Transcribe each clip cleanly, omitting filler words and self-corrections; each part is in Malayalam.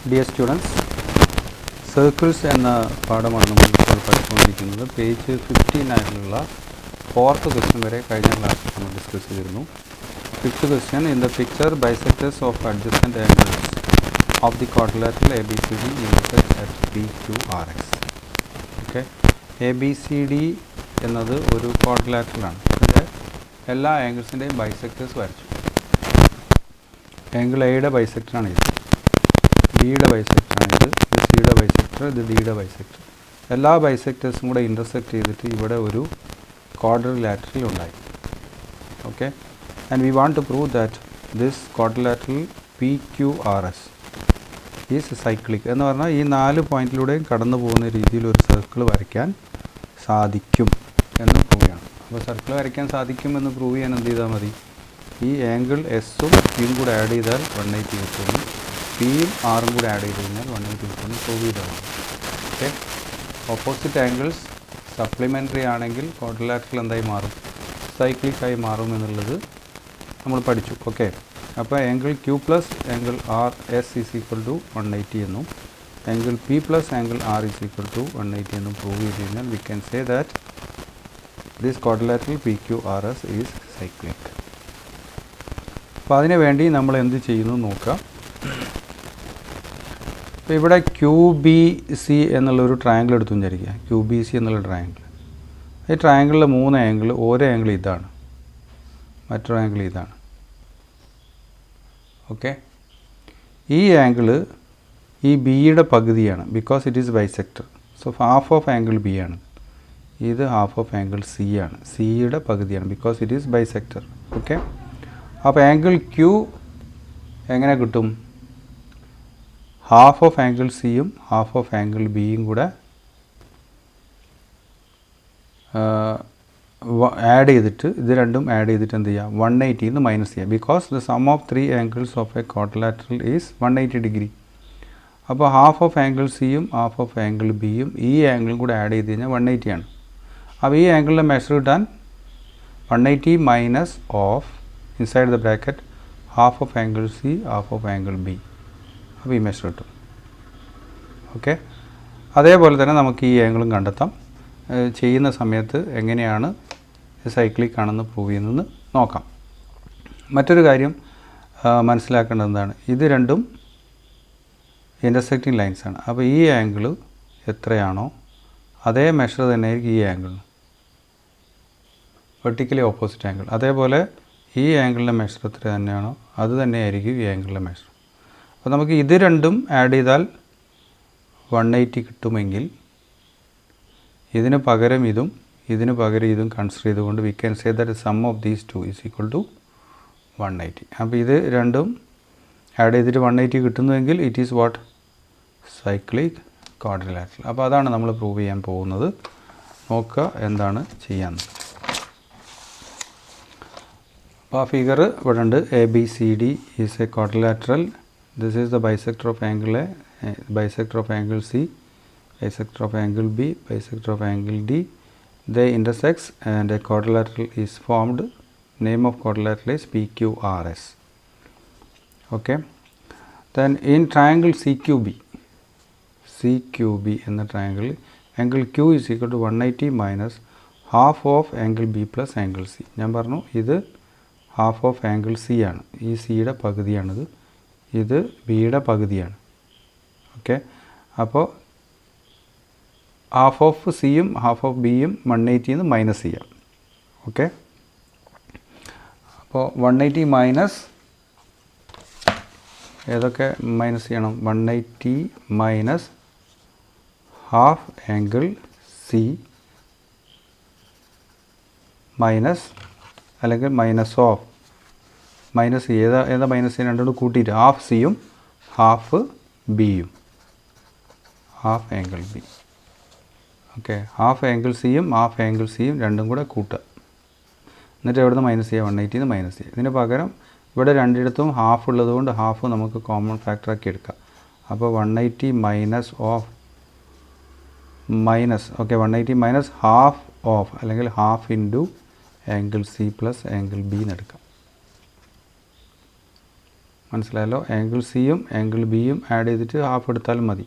Dear students, circles എന്ന പാഠമാണ് നമ്മൾ ഇപ്പോൾ പഠിച്ചുകൊണ്ടിരിക്കുന്നത്. പേജ് 59-ലുള്ള 4th ക്വസ്റ്റ്യൻ വരെ കഴിഞ്ഞ ക്ലാസ്സിൽ നമ്മൾ ഡിസ്കസ് ചെയ്തിരുന്നു. 5th question, in the picture bisectors of adjacent angles of the quadrilateral ABCD intersect at PQRX. Okay, ABCD എന്നത് ഒരു ക്വാഡ്രിലാറ്ററലാണ്. ഇതിൻ്റെ എല്ലാ ആംഗിൾസിൻ്റെയും ബൈസെക്ടേഴ്സ് വരച്ചു. ആംഗിൾ എയുടെ ബൈസെക്ടറാണ് ഇത്, ബിയുടെ ബൈസെക്ടറാണിത്, ഇത് സിയുടെ ബൈസെക്ടർ, ഇത് ഡിയുടെ ബൈസെക്ടർ. എല്ലാ ബൈസെക്ടേഴ്സും കൂടെ ഇൻ്റർസെക്റ്റ് ചെയ്തിട്ട് ഇവിടെ ഒരു ക്വാഡ്രിലാറ്ററൽ ഉണ്ടായി. Okay, and we want to prove that this quadrilateral PQRS is cyclic എന്ന് പറഞ്ഞാൽ ഈ 4 പോയിൻറ്റിലൂടെയും കടന്നു പോകുന്ന രീതിയിൽ ഒരു സർക്കിൾ വരയ്ക്കാൻ സാധിക്കും എന്ന് പ്രൂവ് ചെയ്യണം. അപ്പോൾ സർക്കിൾ വരയ്ക്കാൻ സാധിക്കും എന്ന് പ്രൂവ് ചെയ്യാൻ എന്ത് ചെയ്താൽ മതി, ഈ ആംഗിൾ എസും പിയും കൂടെ ആഡ് ചെയ്താൽ 180 കിട്ടുന്നു, പിയും ആറും കൂടെ ആഡ് ചെയ്ത് കഴിഞ്ഞാൽ 180 കിട്ടുന്നു, പ്രൂവ് ചെയ്തതാണ്. ഓക്കെ, ഓപ്പോസിറ്റ് ആംഗിൾസ് സപ്ലിമെൻ്ററി ആണെങ്കിൽ ക്വാഡ്രിലാറ്ററൽ എന്തായി മാറും, സൈക്ലിക്കായി മാറും എന്നുള്ളത് നമ്മൾ പഠിച്ചു. ഓക്കെ, അപ്പോൾ angle Q plus angle RS is equal to 180 എന്നും angle P plus angle R is equal to 180 എന്നും പ്രൂവ് ചെയ്ത് കഴിഞ്ഞാൽ we can say that this quadrilateral PQRS is cyclic. അപ്പോൾ അതിനു വേണ്ടി നമ്മൾ എന്ത് ചെയ്യുന്നു നോക്കാം. അപ്പോൾ ഇവിടെ QBC എന്നുള്ളൊരു ട്രയാങ്കിൾ എടുത്തു വിചാരിക്കുക. QBC എന്നുള്ള ട്രയാങ്കിൾ, ഈ ട്രയാങ്കിളിലെ 3 ആംഗിൾ, ഓരോ ആംഗിൾ ഇതാണ്, മറ്റൊരു ആംഗിൾ ഇതാണ്. ഓക്കെ, ഈ ആംഗിൾ ഈ ബിയുടെ പകുതിയാണ്, because it is bisector. So half of angle B ആണ്, ഇത് ഹാഫ് ഓഫ് ആംഗിൾ സി ആണ്, സിയുടെ പകുതിയാണ്, because it is bisector. Okay, അപ്പോൾ ആംഗിൾ Q എങ്ങനെ കിട്ടും, ഹാഫ് ഓഫ് ആംഗിൾ സിയും ഹാഫ് ഓഫ് ആംഗിൾ ബിയും കൂടെ ആഡ് ചെയ്തിട്ട്, ഇത് രണ്ടും ആഡ് ചെയ്തിട്ട് എന്ത് ചെയ്യുക, 180 എന്ന് മൈനസ് ചെയ്യുക, because the sum of 3 angles of A quadrilateral is 180 degree. അപ്പോൾ ഹാഫ് ഓഫ് ആംഗിൾ സിയും ഹാഫ് ഓഫ് ആംഗിൾ ബിയും ഈ ആംഗിളും കൂടെ ആഡ് ചെയ്ത് കഴിഞ്ഞാൽ 180 ആണ്. അപ്പോൾ ഈ ആംഗിളിൻ്റെ മെഷർ കിട്ടാൻ 180 minus of inside the bracket half of angle C half of angle B, അപ്പോൾ ഈ മെഷർ കിട്ടും. ഓക്കെ, അതേപോലെ തന്നെ നമുക്ക് ഈ ആംഗിളും കണ്ടെത്താം. ചെയ്യുന്ന സമയത്ത് എങ്ങനെയാണ് സൈക്ലിക് ആണെന്ന് പ്രൂവ് ചെയ്യുന്നതെന്ന് നോക്കാം. മറ്റൊരു കാര്യം മനസ്സിലാക്കേണ്ടത് എന്താണ്, ഇത് രണ്ടും ഇൻ്റർസെക്റ്റിംഗ് ലൈൻസാണ്. അപ്പോൾ ഈ ആംഗിൾ എത്രയാണോ അതേ മെഷർ തന്നെയായിരിക്കും ഈ ആംഗിൾ, വെർട്ടിക്കലി ഓപ്പോസിറ്റ് ആംഗിൾ. അതേപോലെ ഈ ആംഗിളിൻ്റെ മെഷർ എത്ര തന്നെയാണോ അത് തന്നെയായിരിക്കും ഈ ആംഗിളിൻ്റെ മെഷർ. അപ്പോൾ നമുക്ക് ഇത് രണ്ടും ആഡ് ചെയ്താൽ 180 കിട്ടുമെങ്കിൽ ഇതിന് പകരം ഇതും ഇതിന് പകരം ഇതും കൺസിഡർ ചെയ്തുകൊണ്ട് we can say that sum of these 2 is equal to 180. അപ്പോൾ ഇത് രണ്ടും ആഡ് ചെയ്തിട്ട് 180 കിട്ടുന്നുവെങ്കിൽ it is what, cyclic quadrilateral. അപ്പോൾ അതാണ് നമ്മൾ പ്രൂവ് ചെയ്യാൻ പോകുന്നത്. നോക്കുക എന്താണ് ചെയ്യാന്ന്. അപ്പോൾ ആ ഫിഗർ ഇവിടെ ഉണ്ട്. ABCD is A quadrilateral. This is the bisector of angle A, bisector of angle C, bisector of angle B, bisector of angle D. They intersect and a quadrilateral is formed. Name of quadrilateral is PQRS. Okay, then in triangle CQB in the triangle, angle Q is equal to 180 minus half of angle B plus angle C. ഞാൻ പറഞ്ഞു ഇത് ഹാഫ് ഓഫ് ആംഗിൾ സി ആണ്, ഈ സിയുടെ പകുതിയാണിത്, ഇത് ബിയുടെ പകുതിയാണ്. ഓക്കെ, അപ്പോൾ ഹാഫ് ഓഫ് സിയും ഹാഫ് ഓഫ് ബിയും 180 എന്ന് മൈനസ് ചെയ്യാം. ഓക്കെ, അപ്പോൾ 180 മൈനസ് ഏതൊക്കെ മൈനസ് ചെയ്യണം, 180 minus half angle C minus, അല്ലെങ്കിൽ മൈനസ് ഓഫ്, മൈനസ് ഏതാ മൈനസ് ചെയ്യാൻ രണ്ടും കൂട്ടിയിട്ട് ഹാഫ് സിയും ഹാഫ് ബിയും, half angle B. Okay, half angle സിയും ഹാഫ് ആംഗിൾ സിയും രണ്ടും കൂടെ കൂട്ടുക, എന്നിട്ട് എവിടെ മൈനസ് ചെയ്യുക, 180 എന്ന് മൈനസ് ചെയ്യുക. ഇതിന് പകരം ഇവിടെ രണ്ടിടത്തും ഹാഫ് ഉള്ളതുകൊണ്ട് ഹാഫ് നമുക്ക് കോമൺ ഫാക്ടറാക്കി എടുക്കാം. അപ്പോൾ 180 minus of minus, okay, 180 minus half of, അല്ലെങ്കിൽ half into angle C plus angle B എന്ന് എടുക്കാം. മനസ്സിലായല്ലോ. ആംഗിൾ സിയും ആംഗിൾ ബിയും ആഡ് ചെയ്തിട്ട് ഹാഫ് എടുത്താലും മതി.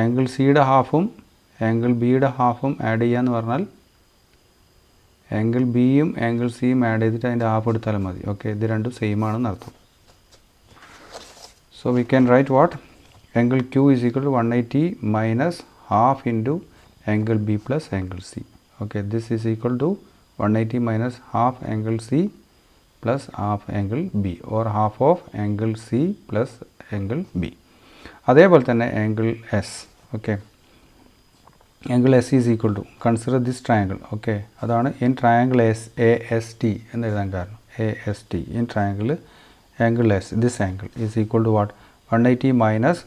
ആംഗിൾ സിയുടെ ഹാഫും ആംഗിൾ ബിയുടെ ഹാഫും ആഡ് ചെയ്യാന്ന് പറഞ്ഞാൽ ആംഗിൾ ബിയും ആംഗിൾ സിയും ആഡ് ചെയ്തിട്ട് അതിൻ്റെ ഹാഫ് എടുത്താലും മതി. ഓക്കെ, ഇത് രണ്ടും സെയിം ആണെന്ന് അർത്ഥം. So we can write what? Angle Q is equal to 180 minus half into angle B plus angle C. Okay, this is equal to 180 minus half angle C plus half angle B or half of angle C plus angle B. അതേപോലെ തന്നെ angle S. Okay, angle S is equal to, consider this triangle. Okay, അതാണ് in triangle AST എന്ന് എഴുതാൻ കാരണം. AST in triangle angle S, this angle is equal to what? 180 minus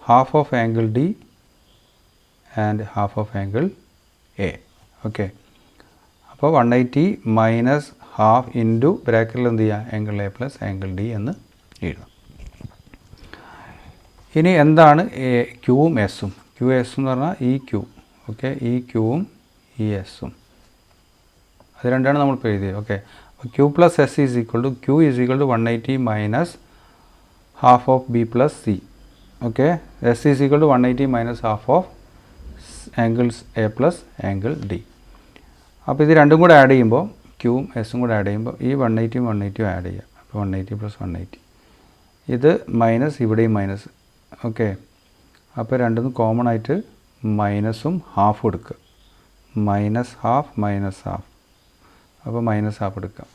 half of angle D and half of angle A. Okay, അപ്പോൾ 180 മൈനസ് ഹാഫ് ഇൻറ്റു ബ്രാക്കറ്റിൽ എന്ത് ചെയ്യുക? Angle A plus angle D എന്ന് എഴുതാം. ഇനി എന്താണ് ക്യൂവും എസും? ക്യൂ എസ് എന്ന് പറഞ്ഞാൽ ഈ ക്യൂ. ഓക്കെ, ഈ ക്യൂവും ഈ എസും അത് രണ്ടാണ് നമ്മളിപ്പോൾ എഴുതിയത്. ഓക്കെ, അപ്പോൾ Q plus S is equal to, Q is equal to 180 minus half of B plus C. Okay, S is equal to 180 minus half of angles A plus angle D. അപ്പോൾ ഇത് രണ്ടും കൂടെ ആഡ് ചെയ്യുമ്പോൾ, ക്യൂവും എസും കൂടെ ആഡ് ചെയ്യുമ്പോൾ ഈ 180 180 ആഡ് ചെയ്യുക. അപ്പോൾ 180 പ്ലസ് 180, ഇത് മൈനസ് ഇവിടെയും മൈനസ്. ഓക്കെ, അപ്പോൾ രണ്ടും കോമൺ ആയിട്ട് മൈനസും ഹാഫും എടുക്കുക. മൈനസ് ഹാഫ് മൈനസ് ഹാഫ്, അപ്പോൾ മൈനസ് ഹാഫ് എടുക്കുക.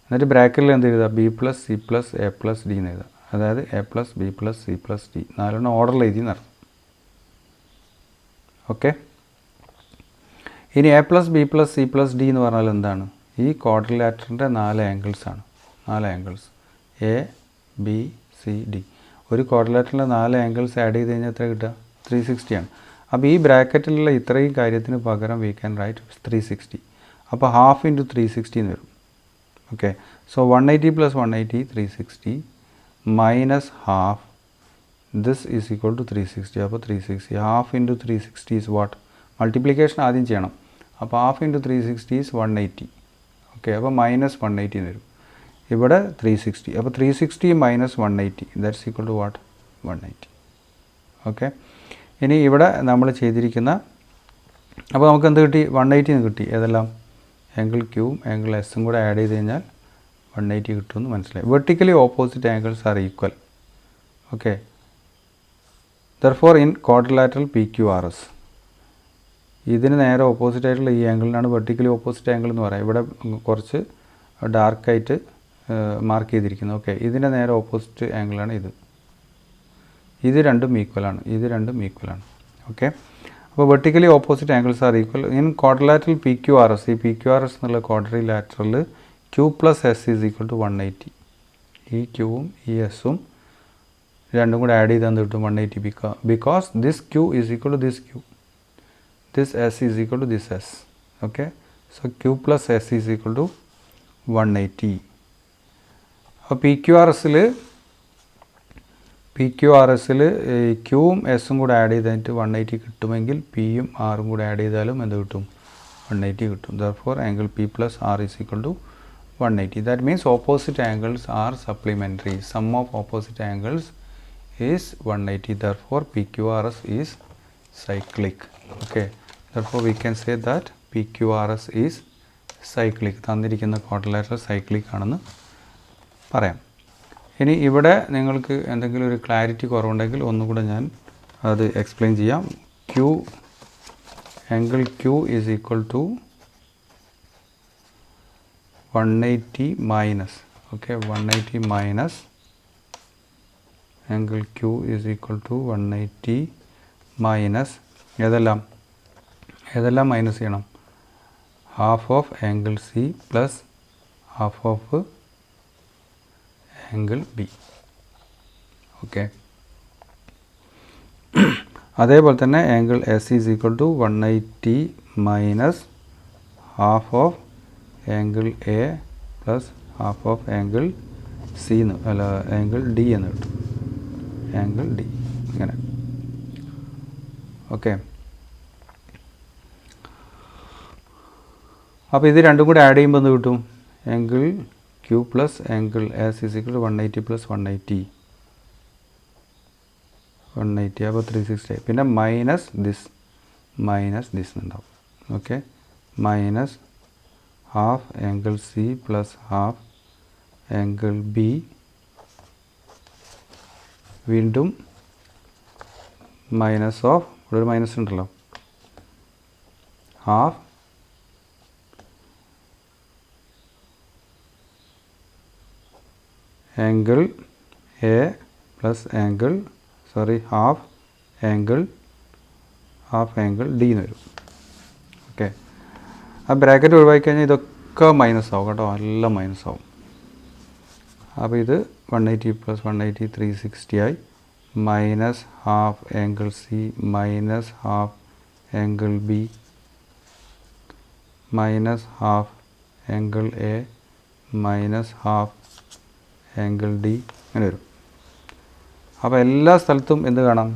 എന്നിട്ട് ബ്രാക്കറ്റിൽ എന്ത് എഴുതുക? B plus C plus A plus D എന്ന് എഴുതുക. അതായത് A plus B plus C plus D, നാലെണ്ണം ഓർഡറിൽ എഴുതി നടക്കും. ഓക്കെ, ഇനി A plus B plus C plus D എന്ന് പറഞ്ഞാൽ എന്താണ്? ഈ ക്വാഡ്രിലാറ്ററിൻ്റെ 4 ആംഗിൾസാണ്. 4 angles A B C D. ഒരു ക്വാഡ്രിലാറ്ററിൻ്റെ 4 ആംഗിൾസ് ആഡ് ചെയ്ത് കഴിഞ്ഞാൽ എത്ര കിട്ടുക? 360 ആണ്. അപ്പോൾ ഈ ബ്രാക്കറ്റിലുള്ള ഇത്രയും കാര്യത്തിന് പകരം വി ക്യാൻ റൈറ്റ് 360. അപ്പോൾ ഹാഫ് ഇൻറ്റു 360 എന്ന് വരും. Okay, so 180 plus 180 360 minus half, this is equal to 360. അപ്പോൾ 360 half into 360 is what? Multiplication ആദ്യം ചെയ്യണം. അപ്പോൾ ഹാഫ് ഇൻറ്റു 360 ഈസ് 180. ഓക്കെ, അപ്പോൾ മൈനസ് 180 വരും. ഇവിടെ 360, അപ്പോൾ 360 minus 180 that's equal to what? 180. Okay, ഇനി ഇവിടെ നമ്മൾ ചെയ്തിരിക്കുന്ന, അപ്പോൾ നമുക്ക് എന്ത് കിട്ടി? 180 എന്ന് കിട്ടി. ഏതെല്ലാം? ആംഗിൾ ക്യൂവും ആംഗിൾ എസും കൂടെ ആഡ് ചെയ്ത് കഴിഞ്ഞാൽ 180 കിട്ടുമെന്ന് മനസ്സിലായി. Vertically opposite angles are equal. Okay, therefore in quadrilateral P Q R S, ഇതിന് നേരെ ഓപ്പോസിറ്റ് ആയിട്ടുള്ള ഈ ആംഗിളിനാണ് വെർട്ടിക്കലി ഓപ്പോസിറ്റ് ആംഗിൾ എന്ന് പറയാം. ഇവിടെ കുറച്ച് ഡാർക്കായിട്ട് മാർക്ക് ചെയ്തിരിക്കുന്നത്. ഓക്കെ, ഇതിൻ്റെ നേരെ ഓപ്പോസിറ്റ് ആംഗിളാണ് ഇത്. ഇത് രണ്ടും ഈക്വലാണ്. ഇത് രണ്ടും ഈക്വലാണ്. ഓക്കെ, അപ്പോൾ vertically opposite angles are equal in quadrilateral P Q R S. ഈ പി ക്യു ആർ എസ് എന്നുള്ള quadrilateral Q plus S is equal to 180. ഈ ക്യൂവും ഈ എസും രണ്ടും കൂടെ ആഡ് ചെയ്താൽ കിട്ടും 180. Because this Q is equal to this Q, this S is equal to this S. Okay, so Q plus S is equal to 180. അപ്പോൾ പി ക്യു ആർ എസിൽ ക്യൂവും എസും കൂടെ ആഡ് ചെയ്തിട്ട് 180 കിട്ടുമെങ്കിൽ പിയും ആറും കൂടെ ആഡ് ചെയ്താലും എന്ത് കിട്ടും? 180 കിട്ടും. therefore angle P plus R is equal to 180. that means opposite angles are supplementary. sum of opposite angles is 180. therefore PQRS is cyclic. Okay, therefore we can say that PQRS is cyclic. തന്നിരിക്കുന്ന ക്വാഡ്രിലാറ്ററൽ സൈക്ലിക് ആണെന്ന് പറയാം. ഇനി ഇവിടെ നിങ്ങൾക്ക് എന്തെങ്കിലും ഒരു ക്ലാരിറ്റി കുറവുണ്ടെങ്കിൽ ഒന്നുകൂടെ ഞാൻ അത് എക്സ്പ്ലെയിൻ ചെയ്യാം. Q angle Q is equal to 180 minus, okay, 180 minus angle Q is equal to 180 minus ഏതെല്ലാം മൈനസ് ചെയ്യണം? Half of angle C plus half of angle B. Okay, അതേപോലെ തന്നെ angle S is equal to 180 minus half of angle A plus half of angle C എന്ന്, അല്ല ആംഗിൾ ഡി എന്ന് കിട്ടും. ആംഗിൾ ഡി ഇങ്ങനെ. ഓക്കെ, അപ്പോൾ ഇത് രണ്ടും കൂടെ ആഡ് ചെയ്യുമ്പോൾ എന്ത് കിട്ടും? Angle Q plus angle S is equal to 180 plus 180. 180 അപ്പോൾ 360. പിന്നെ മൈനസ് ദിസ് ഉണ്ടാവും. Okay, minus half angle C plus half angle B, വീണ്ടും മൈനസ് ഓഫ്, ഇവിടെ ഒരു മൈനസ് ഉണ്ടല്ലോ, half angle A plus half angle D എന്ന് വരും. ഓക്കെ, ആ ബ്രാക്കറ്റ് ഒഴിവാക്കി കഴിഞ്ഞാൽ ഇതൊക്കെ മൈനസ് ആവും കേട്ടോ, എല്ലാം മൈനസ് ആവും. അപ്പോൾ ഇത് 180 പ്ലസ് 180 360 ആയി. Minus half angle C minus half angle B minus half angle A minus half angle D അങ്ങനെ വരും. അപ്പോൾ എല്ലാ സ്ഥലത്തും എന്ത് കാണാം?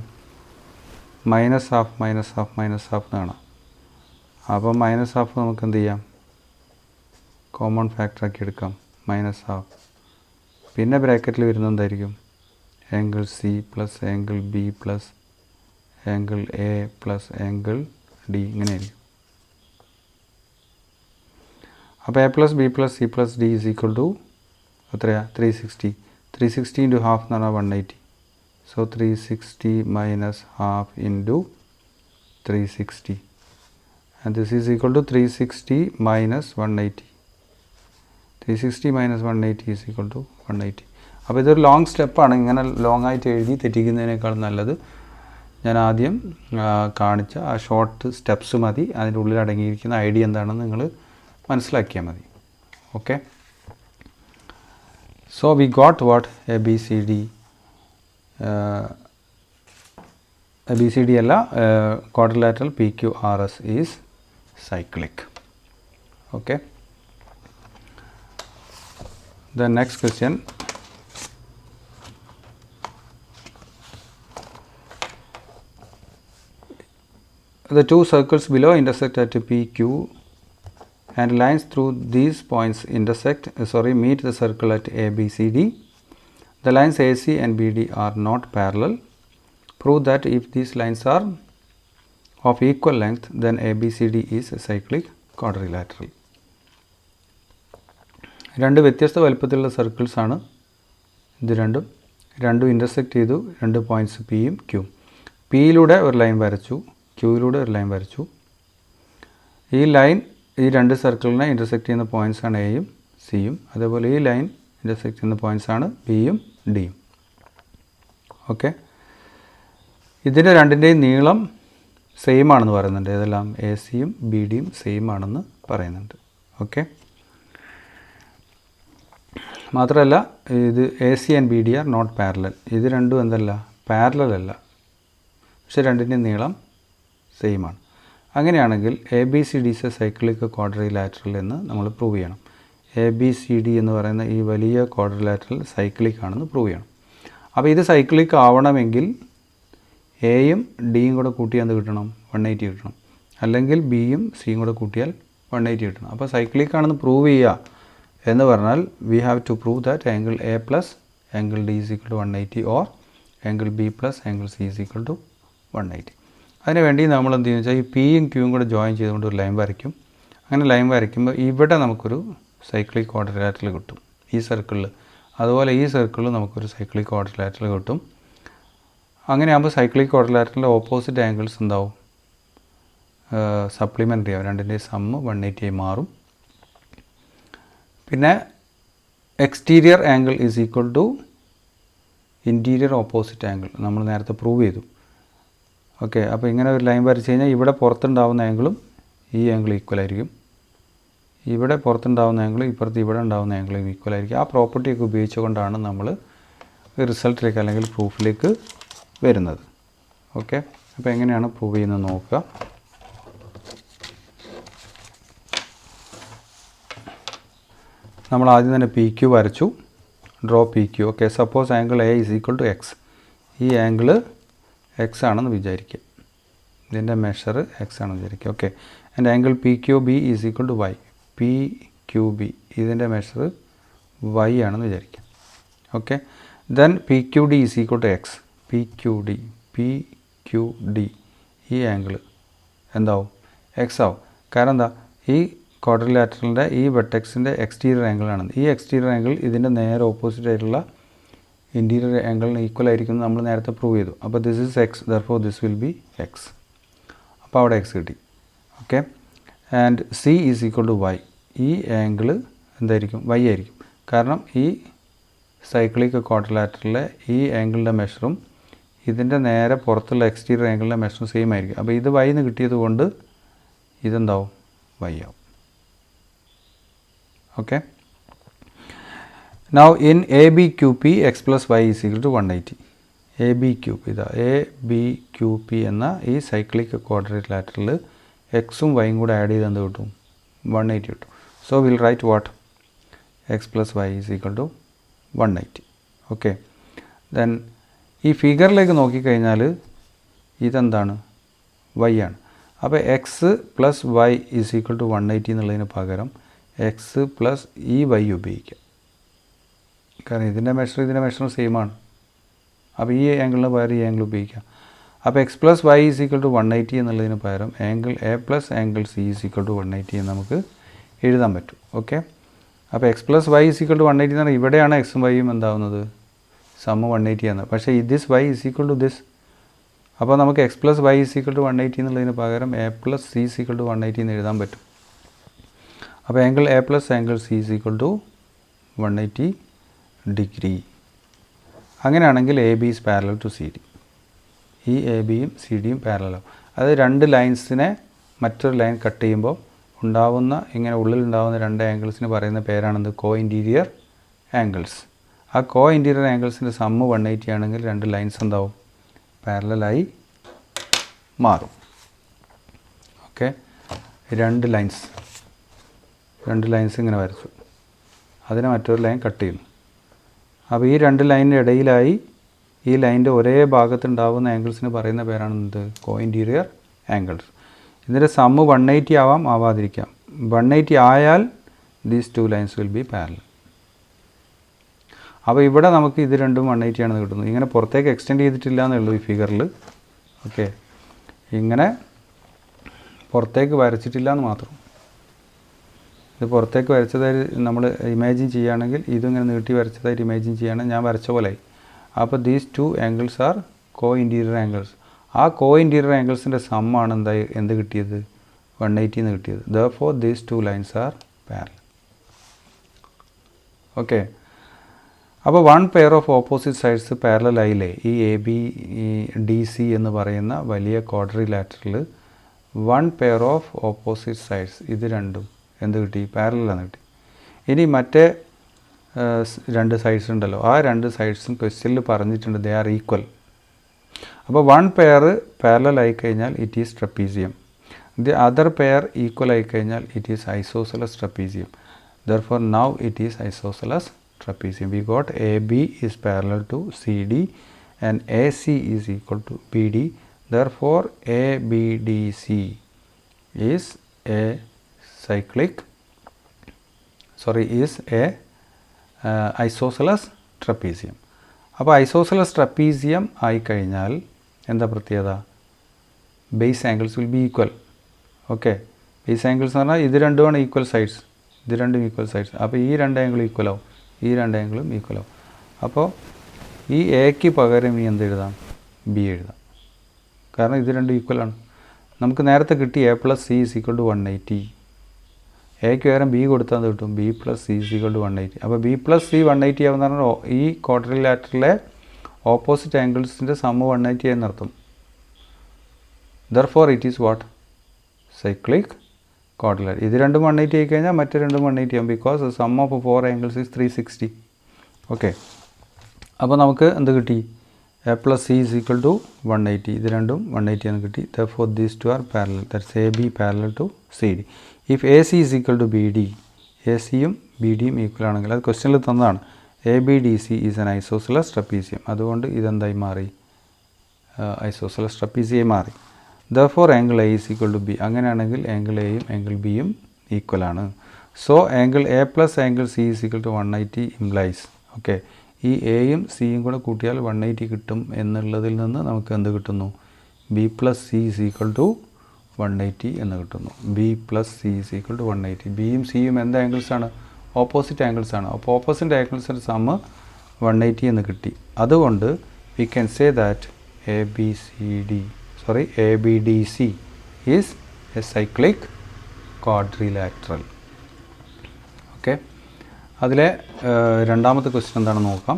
മൈനസ് ഹാഫ് എന്ന് കാണാം. അപ്പോൾ മൈനസ് ഹാഫ് നമുക്ക് എന്ത് ചെയ്യാം? കോമൺ ഫാക്ടറാക്കി എടുക്കാം, മൈനസ് ഹാഫ്. പിന്നെ ബ്രാക്കറ്റിൽ വരുന്നത് എന്തായിരിക്കും? Angle C plus angle B plus angle A plus angle D ഇങ്ങനെയായിരിക്കും. അപ്പോൾ A plus B plus C plus D is equal to എത്രയാണ്? 360 ഇൻറ്റു ഹാഫ് എന്ന് പറഞ്ഞാൽ 180. So 360 minus half into 360 and this is equal to 360 minus 180. 360 minus 180 is equal to 180. അപ്പോൾ ഇതൊരു ലോങ് സ്റ്റെപ്പാണ്. ഇങ്ങനെ ലോങ് ആയിട്ട് എഴുതി തെറ്റിക്കുന്നതിനേക്കാൾ നല്ലത് ഞാൻ ആദ്യം കാണിച്ച ആ ഷോർട്ട് സ്റ്റെപ്സ് മതി. അതിൻ്റെ ഉള്ളിൽ അടങ്ങിയിരിക്കുന്ന ഐഡിയ എന്താണെന്ന് നിങ്ങൾ മനസ്സിലാക്കിയാൽ മതി. Okay, so we got what ABCD അല്ല, quadrilateral PQRS is cyclic. Okay, the next question, the two circles below intersect at PQ and lines through these points meet the circle at ABCD. The lines AC and BD are not parallel. Prove that if these lines are of equal length, then ABCD is a cyclic quadrilateral. രണ്ട് വ്യത്യസ്ത വലുപ്പത്തിലുള്ള സർക്കിൾസ് ആണ് ഇത്. രണ്ടും ഇൻ്റർസെക്റ്റ് ചെയ്തു. രണ്ട് പോയിൻറ്റ്സ് പിയും ക്യൂവും. പിയിലൂടെ ഒരു ലൈൻ വരച്ചു, ക്യൂയിലൂടെ ഒരു ലൈൻ വരച്ചു. ഈ ലൈൻ ഈ രണ്ട് സർക്കിളിനെ ഇൻ്റർസെക്റ്റ് ചെയ്യുന്ന പോയിൻറ്റ്സ് ആണ് എയും സിയും. അതേപോലെ ഈ ലൈൻ ഇൻ്റർസെക്റ്റ് ചെയ്യുന്ന പോയിൻറ്റ്സ് ആണ് ബിയും ഡിയും. ഓക്കെ, ഇതിൻ്റെ രണ്ടിൻ്റെയും നീളം സെയിം ആണെന്ന് പറയുന്നുണ്ട്. ഇതെല്ലാം എ സിയും ബി ഡിയും സെയിം ആണെന്ന് പറയുന്നുണ്ട്. ഓക്കെ, മാത്രമല്ല ഇത് A C and B D are not parallel. ഇത് രണ്ടും എന്തല്ല? പാരലൽ അല്ല, പക്ഷേ രണ്ടിൻ്റെയും നീളം സെയിം ആണ്. അങ്ങനെയാണെങ്കിൽ ABCD is a cyclic quadrilateral എന്ന് നമ്മൾ പ്രൂവ് ചെയ്യണം. ABCD എന്ന് പറയുന്ന ഈ വലിയ ക്വാഡ്രിലാറ്ററൽ സൈക്ലിക് ആണെന്ന് പ്രൂവ് ചെയ്യണം. അപ്പോൾ ഇത് സൈക്ലിക് ആവണമെങ്കിൽ എയും ഡിയും കൂടെ കൂട്ടിയാൽ എന്ത് കിട്ടണം? 180 കിട്ടണം. അല്ലെങ്കിൽ ബിയും സിയും കൂടെ കൂട്ടിയാൽ 180 കിട്ടണം. അപ്പോൾ സൈക്ലിക് ആണെന്ന് പ്രൂവ് ചെയ്യുക എന്ന് പറഞ്ഞാൽ we have to prove that angle A plus angle D is equal to 180 or angle B plus angle C is equal to 180. അതിന് വേണ്ടി നമ്മൾ എന്ത് ചെയ്യുന്നത് വെച്ചാൽ ഈ പിയും ക്യൂവും കൂടെ ജോയിൻ ചെയ്തുകൊണ്ട് ഒരു ലൈൻ വരയ്ക്കും. അങ്ങനെ ലൈൻ വരയ്ക്കുമ്പോൾ ഇവിടെ നമുക്കൊരു സൈക്ലിക് ക്വാഡ്രിലാറ്ററൽ കിട്ടും ഈ സർക്കിളിൽ. അതുപോലെ ഈ സർക്കിളിൽ നമുക്കൊരു സൈക്ലിക് ക്വാഡ്രിലാറ്ററൽ കിട്ടും. അങ്ങനെയാകുമ്പോൾ സൈക്ലിക് ക്വാഡ്രിലാറ്ററലിൻ്റെ ഓപ്പോസിറ്റ് ആംഗിൾസ് എന്താവും? സപ്ലിമെൻ്ററി ആവും. രണ്ടിൻ്റെയും സമ്മ് 180 ആയി മാറും. പിന്നെ exterior angle is equal to interior opposite angle നമ്മൾ നേരത്തെ പ്രൂവ് ചെയ്തു. ഓക്കെ, അപ്പോൾ ഇങ്ങനെ ഒരു ലൈൻ വരച്ച് കഴിഞ്ഞാൽ ഇവിടെ പുറത്തുണ്ടാവുന്ന ആംഗിളും ഈ ആംഗിൾ ഈക്വൽ ആയിരിക്കും. ഇവിടെ പുറത്തുണ്ടാവുന്ന ആംഗിളും ഇപ്പുറത്ത് ഇവിടെ ഉണ്ടാവുന്ന ആംഗിളും ഈക്വൽ ആയിരിക്കും. ആ പ്രോപ്പർട്ടിയൊക്കെ ഉപയോഗിച്ചുകൊണ്ടാണ് നമ്മൾ റിസൾട്ടിലേക്ക് അല്ലെങ്കിൽ പ്രൂഫിലേക്ക് വരുന്നത്. ഓക്കെ, അപ്പോൾ എങ്ങനെയാണ് പ്രൂവ് ചെയ്യുന്നത് നോക്കുക. നമ്മൾ ആദ്യം തന്നെ പി ക്യു വരച്ചു. Draw P Q. Okay, suppose angle A is equal to X. ഈ ആംഗിൾ എക്സ് ആണെന്ന് വിചാരിക്കുക. ഇതിൻ്റെ മെഷർ എക്സ് ആണെന്ന് വിചാരിക്കുക. Okay, and angle P Q B is equal to Y. P Q B ഇതിൻ്റെ മെഷർ വൈ ആണെന്ന് വിചാരിക്കാം. Okay, then P Q D is equal to X. P Q D ഈ ആംഗിൾ എന്താവും? എക്സ് ആവും. കാരണം എന്താ, ഈ ക്വാഡ്രിലാറ്ററലിൻ്റെ ഈ വെർട്ടെക്സിൻ്റെ എക്സ്റ്റീരിയർ ആംഗിളാണ്. ഈ എക്സ്റ്റീരിയർ ആംഗിൾ ഇതിൻ്റെ നേരെ ഓപ്പോസിറ്റ് ആയിട്ടുള്ള ഇൻറ്റീരിയർ ആംഗിളിന് ഈക്വൽ ആയിരിക്കും എന്ന് നമ്മൾ നേരത്തെ പ്രൂവ് ചെയ്തു. അപ്പോൾ this is X, therefore this will be X. അപ്പോൾ അവിടെ എക്സ് കിട്ടി. Okay, and C is equal to Y. ഈ ആംഗിൾ എന്തായിരിക്കും? വൈ ആയിരിക്കും. കാരണം ഈ സൈക്ലിക് ക്വാഡ്രിലാറ്ററലിലെ ഈ ആംഗിളിൻ്റെ മെഷറും ഇതിൻ്റെ നേരെ പുറത്തുള്ള എക്സ്റ്റീരിയർ ആംഗിളിൻ്റെ മെഷറും സെയിം ആയിരിക്കും. അപ്പോൾ ഇത് വൈ എന്ന് കിട്ടിയത് കൊണ്ട് ഇതെന്താവും? വൈ ആവും. Okay, now in A B Q P X plus Y is equal to 180. A B Q P, ഇതാ എ ബി ക്യു പി എന്ന ഈ സൈക്ലിക് ക്വാഡ്രിലാറ്ററൽ എക്സും വൈയും കൂടെ ആഡ് ചെയ്ത് എന്ത് കിട്ടും? 180 കിട്ടും. So will write what? X plus Y is equal to 180. Okay, then ഈ ഫിഗറിലേക്ക് നോക്കിക്കഴിഞ്ഞാൽ ഇതെന്താണ്? വൈ ആണ്. അപ്പോൾ X plus Y is equal to 180 എന്നുള്ളതിന് പകരം എക്സ് പ്ലസ് ഈ വൈ ഉപയോഗിക്കാം. കാരണം ഇതിൻ്റെ മെഷറും സെയിം ആണ്. അപ്പോൾ ഈ ആംഗിളിന് പകരം ഈ ആംഗിൾ ഉപയോഗിക്കാം. അപ്പോൾ X plus Y is equal to 180 എന്നുള്ളതിന് പകരം angle A plus angle C is equal to 180 എന്ന് നമുക്ക് എഴുതാൻ പറ്റും. ഓക്കെ, അപ്പോൾ X plus Y is equal to 180 എന്ന് പറഞ്ഞാൽ ഇവിടെയാണ് എക്സും വൈയും എന്താവുന്നത്? സമ്മ് 180 ആണ്. പക്ഷേ this y is equal to this. അപ്പോൾ നമുക്ക് x plus Y is equal to 180 എന്നുള്ളതിന് പകരം A plus C is equal to 180 എന്ന് എഴുതാൻ പറ്റും. അപ്പോൾ angle A plus angle C is equal to 180 degree. അങ്ങനെയാണെങ്കിൽ A B is parallel to C D. ഈ എ ബിയും സി ഡിയും പാരലലാവും. അത് രണ്ട് ലൈൻസിനെ മറ്റൊരു ലൈൻ കട്ട് ചെയ്യുമ്പോൾ ഉണ്ടാവുന്ന ഇങ്ങനെ ഉള്ളിലുണ്ടാവുന്ന രണ്ട് ആംഗിൾസിന് പറയുന്ന പേരാണെന്ത്? Co interior angles. ആ കോ ഇൻറ്റീരിയർ ആംഗിൾസിൻ്റെ സമ്മ് 180 ആണെങ്കിൽ രണ്ട് ലൈൻസ് എന്താവും? പാരലലായി മാറും. ഓക്കെ, രണ്ട് ലൈൻസ് ഇങ്ങനെ വരച്ചു, അതിനെ മറ്റൊരു ലൈൻ കട്ട് ചെയ്യുന്നു. അപ്പോൾ ഈ രണ്ട് ലൈനിൻ്റെ ഇടയിലായി ഈ ലൈനിൻ്റെ ഒരേ ഭാഗത്തുണ്ടാവുന്ന ആംഗിൾസിന് പറയുന്ന പേരാണെന്ത്? Co interior angles. ഇതിൻ്റെ സമ്മ് 180 ആവാം, ആവാതിരിക്കാം. 180 ആയാൽ these two lines will be parallel. അപ്പോൾ ഇവിടെ നമുക്ക് ഇത് രണ്ടും 180 ആണെന്ന് കിട്ടുന്നു. ഇങ്ങനെ പുറത്തേക്ക് എക്സ്റ്റെൻഡ് ചെയ്തിട്ടില്ല എന്നുള്ളൂ ഈ ഫിഗറിൽ. ഓക്കെ, ഇങ്ങനെ പുറത്തേക്ക് വരച്ചിട്ടില്ല എന്ന് മാത്രം. ഇത് പുറത്തേക്ക് വരച്ചതായി നമ്മൾ ഇമാജിൻ ചെയ്യുകയാണെങ്കിൽ ഇതിങ്ങനെ നീട്ടി വരച്ചതായിട്ട് ഇമാജിൻ ചെയ്യുകയാണെങ്കിൽ ഞാൻ വരച്ച പോലെ. അപ്പോൾ these two angles are co interior angles. ആ കോ ഇൻറ്റീരിയർ ആംഗിൾസിൻ്റെ സമ്മാണ് എന്ത് കിട്ടിയത്? 180 എന്ന് കിട്ടിയത്. Therefore these two lines are parallel. Okay, അപ്പോൾ one pair of opposite sides parallel ആയില്ലേ? ഈ എ ബി ഡി സി എന്ന് പറയുന്ന വലിയ quadrilateral one pair of opposite sides, ഇത് രണ്ടും എന്ത് കിട്ടി? പാരലലാണ് കിട്ടി. ഇനി മറ്റേ രണ്ട് സൈഡ്സ് ഉണ്ടല്ലോ, ആ രണ്ട് സൈഡ്സും ക്വസ്റ്റ്യനിൽ പറഞ്ഞിട്ടുണ്ട് ദേ ആർ ഈക്വൽ. അപ്പോൾ വൺ പെയർ പാരലൽ ആയിക്കഴിഞ്ഞാൽ it is trapezium. The other pair equal ആയിക്കഴിഞ്ഞാൽ it is isosceles trapezium. Therefore now it is isosceles trapezium. We got AB is parallel to CD and AC is equal to BD. Therefore, ABDC is a isosceles trapezium. അപ്പോൾ isosceles trapezium ആയിക്കഴിഞ്ഞാൽ എന്താ പ്രത്യേകത? Base angles will be equal. Okay, base angles എന്ന് പറഞ്ഞാൽ ഇത് രണ്ടുമാണ് ഈക്വൽ സൈഡ്സ്, ഇത് രണ്ടും ഈക്വൽ സൈഡ്സ്. അപ്പോൾ ഈ രണ്ട് ആംഗിളും ഈക്വൽ ആവും, ഈ രണ്ട് ആംഗിളും ഈക്വൽ ആവും. അപ്പോൾ ഈ എക്ക് പകരം ഈ എന്ത് എഴുതാം? ബി എഴുതാം. കാരണം ഇത് രണ്ടും ഈക്വലാണ്. നമുക്ക് നേരത്തെ കിട്ടി A plus C is equal to 180. എക്ക് പകരം ബി കൊടുത്താൽ കിട്ടും B plus C is equal to 180. അപ്പോൾ ബി പ്ലസ് സി 180 ആവുന്ന പറഞ്ഞാൽ ഈ ക്വാഡ്രിലാറ്ററിലെ ഓപ്പോസിറ്റ് ആംഗിൾസിൻ്റെ സമ്മ് 180 എന്നർത്ഥം. Therefore it is what? Cyclic quadrilateral. ഇത് രണ്ടും 180 ആയി കഴിഞ്ഞാൽ മറ്റേ രണ്ടും 180 ആവും. Because sum of 4 angles is 360. Okay, അപ്പോൾ നമുക്ക് എന്ത് കിട്ടി? A plus C is equal to 180. ഇത് രണ്ടും 180 എന്ന് കിട്ടി. Therefore these two are parallel. That's A B parallel to C D. If A C is equal to B D, A സിയും ബി ഡിയും ഈക്വൽ ആണെങ്കിൽ അത് ക്വസ്റ്റ്യനിൽ തന്നതാണ്. A B D C is an isosceles trapezium. അതുകൊണ്ട് ഇതെന്തായി മാറി? ഐസോസെലസ് ട്രപ്പീസിയം മാറി. Therefore angle A is equal to B. അങ്ങനെയാണെങ്കിൽ ആംഗിൾ എയും ആംഗിൾ ബിയും ഈക്വലാണ്. So angle A plus angle C is equal to 180 implies. Okay, ഈ എയും സിയും കൂടെ കൂട്ടിയാൽ 180 കിട്ടും എന്നുള്ളതിൽ നിന്ന് നമുക്ക് എന്ത് കിട്ടുന്നു? B plus C is equal to 180 എന്ന് കിട്ടുന്നു. B plus C is equal to 180. ബിയും സിയും എന്ത് ആംഗിൾസാണ്? ഓപ്പോസിറ്റ് ആംഗിൾസ് ആണ്. അപ്പോൾ ഓപ്പോസിറ്റ് ആംഗിൾസിൻ്റെ സമ്മ് 180 എന്ന് കിട്ടി. അതുകൊണ്ട് V can say that ABDC is A cyclic quadrilateral. Okay, അതിലെ രണ്ടാമത്തെ ക്വസ്റ്റ്യൻ എന്താണെന്ന് നോക്കാം.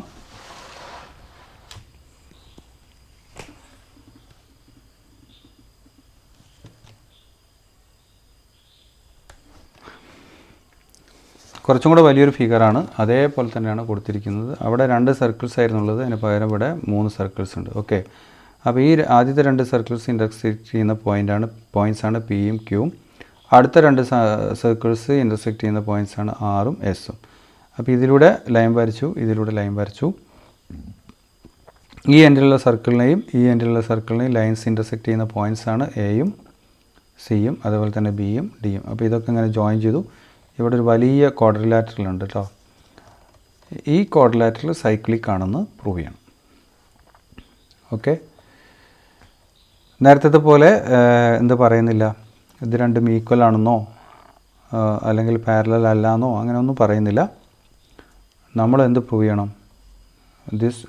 കുറച്ചും കൂടെ വലിയൊരു ഫിഗറാണ്, അതേപോലെ തന്നെയാണ് കൊടുത്തിരിക്കുന്നത്. അവിടെ 2 സർക്കിൾസ് ആയിരുന്നുള്ളത്, അതിന് പകരം ഇവിടെ 3 സർക്കിൾസ് ഉണ്ട്. ഓക്കെ, അപ്പോൾ ഈ ആദ്യത്തെ 2 സർക്കിൾസ് ഇൻ്റർസെക്റ്റ് ചെയ്യുന്ന പോയിൻറ്റ്സാണ് പിയും ക്യൂവും. അടുത്ത 2 സർക്കിൾസ് ഇൻ്റർസെക്റ്റ് ചെയ്യുന്ന പോയിൻറ്റ്സാണ് ആറും എസും. അപ്പോൾ ഇതിലൂടെ ലൈൻ വരച്ചു, ഇതിലൂടെ ലൈൻ വരച്ചു. ഈ എൻഡിലുള്ള സർക്കിളിനെയും ലൈൻസ് ഇൻ്റർസെക്റ്റ് ചെയ്യുന്ന പോയിൻറ്റ്സാണ് എയും സിയും, അതുപോലെ തന്നെ ബിയും ഡിയും. അപ്പോൾ ഇതൊക്കെ ഇങ്ങനെ ജോയിൻ ചെയ്തു. ഇവിടെ ഒരു വലിയ ക്വാഡ്രിലാറ്ററൽ ഉണ്ട് കേട്ടോ. ഈ ക്വാഡ്രിലാറ്ററൽ സൈക്ലിക് ആണെന്ന് പ്രൂവ് ചെയ്യണം. ഓക്കെ, നേരത്തെ പോലെ എന്ത് പറയുന്നില്ല, ഇത് രണ്ടും ഈക്വൽ ആണെന്നോ അല്ലെങ്കിൽ പാരലൽ അല്ലാന്നോ അങ്ങനെയൊന്നും പറയുന്നില്ല. നമ്മൾ എന്ത് പ്രൂവ് ചെയ്യണം? This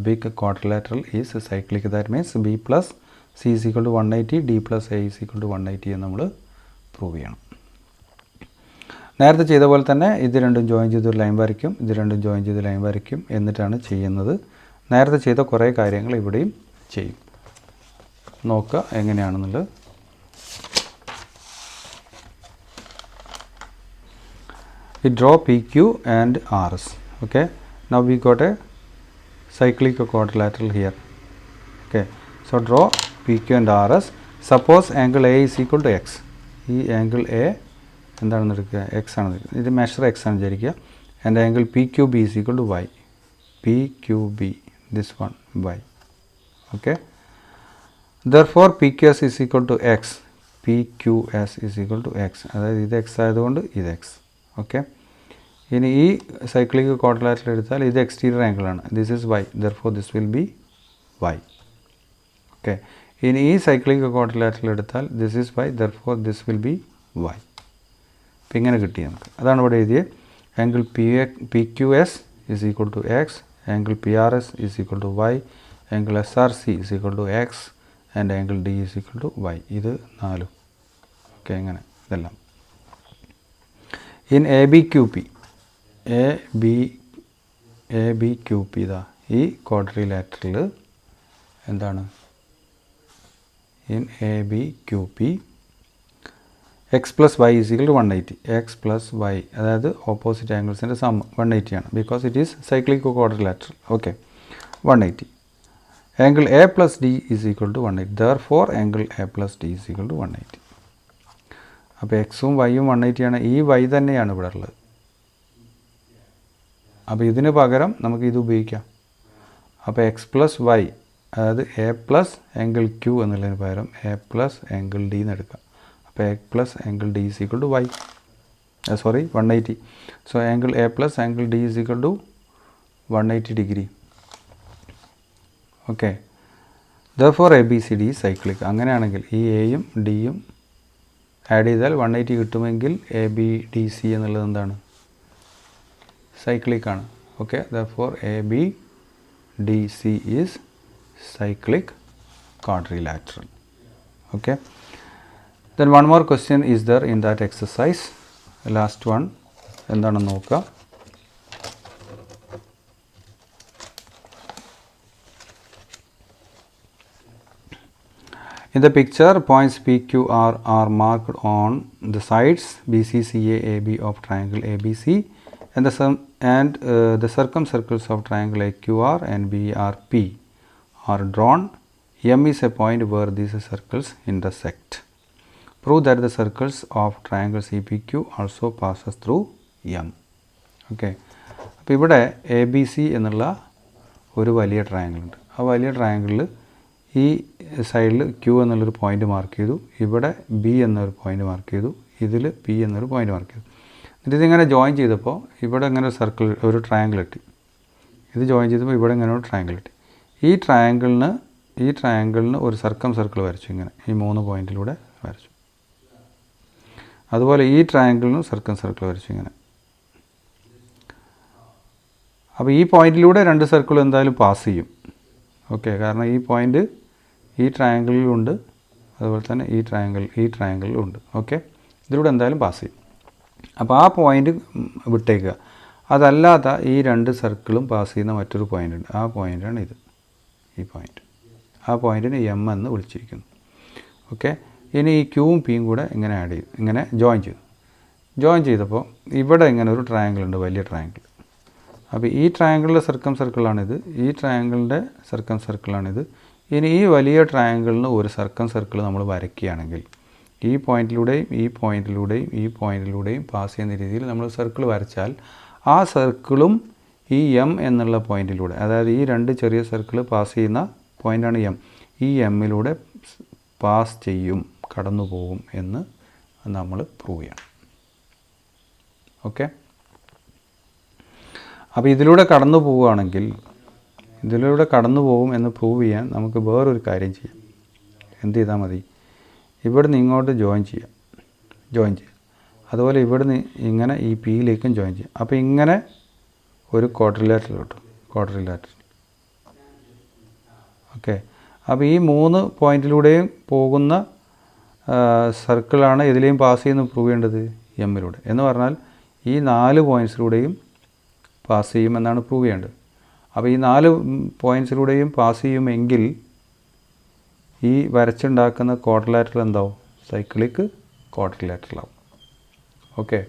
big quadrilateral is cyclic. That means B plus C is equal to 180, D plus A is equal to 180 എന്ന് നമ്മൾ പ്രൂവ് ചെയ്യണം. നേരത്തെ ചെയ്ത പോലെ തന്നെ ഇത് രണ്ടും ജോയിൻ ചെയ്ത് ഒരു ലൈൻ വരയ്ക്കും, ഇത് രണ്ടും ജോയിൻ ചെയ്ത് ലൈൻ വരയ്ക്കും എന്നിട്ടാണ് ചെയ്യുന്നത്. നേരത്തെ ചെയ്ത കുറേ കാര്യങ്ങൾ ഇവിടെയും ചെയ്യും. നോക്കുക എങ്ങനെയാണെന്നുള്ളത്. We draw PQ and RS. Okay, now we got a cyclic quadrilateral here. Okay, so draw PQ and RS. Suppose angle A is equal to X. ഈ ആംഗിൾ എ എന്താണെന്ന് എടുക്കുക? എക്സ് ആണ്. ഇത് മെഷർ എക്സ് ആണ് വിചാരിക്കുക. And angle P Q B is equal to Y. P Q B, this one Y. Okay, therefore PQS is equal to X. PQS is equal to X. അതായത് ഇത് എക്സ് ആയതുകൊണ്ട് ഇത് എക്സ്. ഓക്കെ, ഇനി ഈ സൈക്ലിക് ക്വാഡ്രിലാറ്ററൽ എടുത്താൽ ഇത് എക്സ്റ്റീരിയർ ആംഗിളാണ്. This is y, therefore this will be y. Okay, ഇനി ഈ സൈക്ലിക് ക്വാഡ്രിലാറ്ററൽ എടുത്താൽ this is y, therefore this will be y. അപ്പം ഇങ്ങനെ കിട്ടി നമുക്ക്. അതാണ് ഇവിടെ എഴുതിയത്. Angle P Q S is equal to X, angle P R S is equal to Y, angle S R C is equal to X and angle D is equal to Y. ഇത് 4. ഓക്കെ, ഇങ്ങനെ ഇതെല്ലാം. In A B Q P, ഇതാ ഈ ക്വാഡ്രിലാറ്ററൽ എന്താണ്? In A B Q P X plus Y is equal to 180. X plus Y അതായത് ഓപ്പോസിറ്റ് ആംഗിൾസിൻ്റെ സം 180 ആണ്. Because it is cyclic quadrilateral. Okay, 180. Angle A plus D is equal to 180. therefore angle A plus D is equal to 180. അപ്പോൾ എക്സും വൈയും 180 ആണ്. ഈ വൈ തന്നെയാണ് ഇവിടെ ഉള്ളത്. അപ്പോൾ ഇതിന് പകരം നമുക്ക് ഇത് ഉപയോഗിക്കാം. അപ്പോൾ എക്സ് പ്ലസ് വൈ അതായത് എ പ്ലസ് ആംഗിൾ ക്യൂ എന്നുള്ളതിന് പകരം എ പ്ലസ് ആംഗിൾ ഡി എന്ന് എടുക്കാം. അപ്പോൾ A plus angle D is equal to y, 180. So angle A plus angle D is equal to 180 degree. Okay, therefore ABCD cyclic. അങ്ങനെയാണെങ്കിൽ ഈ എയും ഡിയും ആഡ് ചെയ്താൽ 180 കിട്ടുമെങ്കിൽ ABDC എന്നുള്ളത് എന്താണ്? സൈക്ലിക് ആണ്. Okay, therefore ABDC is cyclic quadrilateral. Okay, then one more question is there in that exercise. Last one എന്താണെന്ന് നോക്കുക. In the picture, points P, Q, R are marked on the sides BC, CA, AB of triangle ABC, and the circumcircles of triangle AQR and BRP are drawn. M is a point where these circles intersect. Prove that the circles of triangle CPQ also passes through M. Okay, അപ്പോൾ ഇവിടെ ABC എന്നുള്ള ഒരു വലിയ ട്രയാങ്കിൾ ഉണ്ട്. ആ വലിയ ട്രയാങ്കിളിൽ ഈ സൈഡിൽ ക്യൂ എന്നുള്ളൊരു പോയിൻ്റ് മാർക്ക് ചെയ്തു, ഇവിടെ ബി എന്നൊരു പോയിൻ്റ് മാർക്ക് ചെയ്തു, ഇതിൽ പി എന്നൊരു പോയിൻ്റ് മാർക്ക് ചെയ്തു. ഇതിങ്ങനെ ജോയിൻ ചെയ്തപ്പോൾ ഇവിടെ ഇങ്ങനെ ഒരു സർക്കിൾ, ഒരു ട്രയാങ്കിൾ കിട്ടി. ഇത് ജോയിൻ ചെയ്തപ്പോൾ ഇവിടെ ഇങ്ങനെ ഒരു ട്രയാങ്കിൾ കിട്ടി. ഈ ട്രയാങ്കിളിന് ഒരു സർക്കിൾ വരച്ചു, ഇങ്ങനെ ഈ 3 പോയിൻറ്റിലൂടെ വരച്ചു. അതുപോലെ ഈ ട്രയാങ്കിളിനും സർക്കിൾ വരച്ചു ഇങ്ങനെ. അപ്പോൾ ഈ പോയിൻറ്റിലൂടെ 2 സർക്കിൾ എന്തായാലും പാസ് ചെയ്യും. ഓക്കെ, കാരണം ഈ പോയിൻ്റ് ഈ ട്രയാങ്കിളിലുണ്ട്, അതുപോലെ തന്നെ ഈ ട്രയാങ്കിളിലുണ്ട്. ഓക്കെ, ഇതിലൂടെ എന്തായാലും പാസ് ചെയ്യും. അപ്പോൾ ആ പോയിൻ്റ് വിട്ടേക്കുക. അതല്ലാത്ത ഈ 2 സർക്കിളും പാസ് ചെയ്യുന്ന മറ്റൊരു പോയിൻ്റ് ഉണ്ട്. ആ പോയിൻ്റാണ് ഇത്, ഈ പോയിൻ്റ്. ആ പോയിൻറ്റിന് എം എന്ന് വിളിച്ചിരിക്കുന്നു. ഓക്കെ, ഇനി ഈ ക്യൂവും പിയും കൂടെ ഇങ്ങനെ ആഡ് ചെയ്തു, ഇങ്ങനെ ജോയിൻ ചെയ്തു. ജോയിൻ ചെയ്തപ്പോൾ ഇവിടെ ഇങ്ങനെ ഒരു ട്രയാങ്കിൾ ഉണ്ട്, വലിയ ട്രയാങ്കിൾ. അപ്പോൾ ഈ ട്രയാങ്കിളിൻ്റെ സർക്കിളാണിത്, ഈ ട്രയാങ്കിളിൻ്റെ സർക്കിളാണിത്. ഇനി ഈ വലിയ ട്രയാങ്കിളിന് ഒരു സർക്കിൾ നമ്മൾ വരയ്ക്കുകയാണെങ്കിൽ ഈ പോയിൻറ്റിലൂടെയും പാസ് ചെയ്യുന്ന രീതിയിൽ നമ്മൾ സർക്കിൾ വരച്ചാൽ ആ സർക്കിളും ഈ എം എന്നുള്ള പോയിൻറ്റിലൂടെ, അതായത് ഈ 2 ചെറിയ സർക്കിൾ പാസ് ചെയ്യുന്ന പോയിൻ്റാണ് എം, ഈ എമ്മിലൂടെ പാസ് ചെയ്യും, കടന്നു പോകും എന്ന് നമ്മൾ പ്രൂവ് ചെയ്യണം. ഓക്കെ, അപ്പോൾ ഇതിലൂടെ കടന്നു പോകും എന്ന് പ്രൂവ് ചെയ്യാൻ നമുക്ക് വേറൊരു കാര്യം ചെയ്യാം. എന്ത് ചെയ്താൽ മതി? ഇവിടുന്ന് ഇങ്ങോട്ട് ജോയിൻ ചെയ്യാം. അതുപോലെ ഇവിടുന്ന് ഇങ്ങനെ ഈ പിയിലേക്കും ജോയിൻ ചെയ്യാം. അപ്പോൾ ഇങ്ങനെ ഒരു ക്വാഡ്രിലാറ്ററൽ കിട്ടും, ഓക്കെ. അപ്പോൾ ഈ 3 പോയിൻറ്റിലൂടെയും പോകുന്ന സർക്കിളാണ് ഇതിലെയും പാസ് ചെയ്യുന്ന പ്രൂവ് ചെയ്യേണ്ടത് എമ്മിലൂടെ. എന്ന് പറഞ്ഞാൽ ഈ 4 പോയിൻറ്റ്സിലൂടെയും പാസ് ചെയ്യുമെന്നാണ് പ്രൂവ് ചെയ്യേണ്ടത്. അപ്പോൾ ഈ 4 പോയിൻറ്റ്സിലൂടെയും പാസ് ചെയ്യുമെങ്കിൽ ഈ വരച്ചുണ്ടാക്കുന്ന ക്വാഡ്രിലാറ്ററൽ എന്താവും? സൈക്ലിക് ക്വാഡ്രിലാറ്ററൽ ആവും. ഓക്കെ,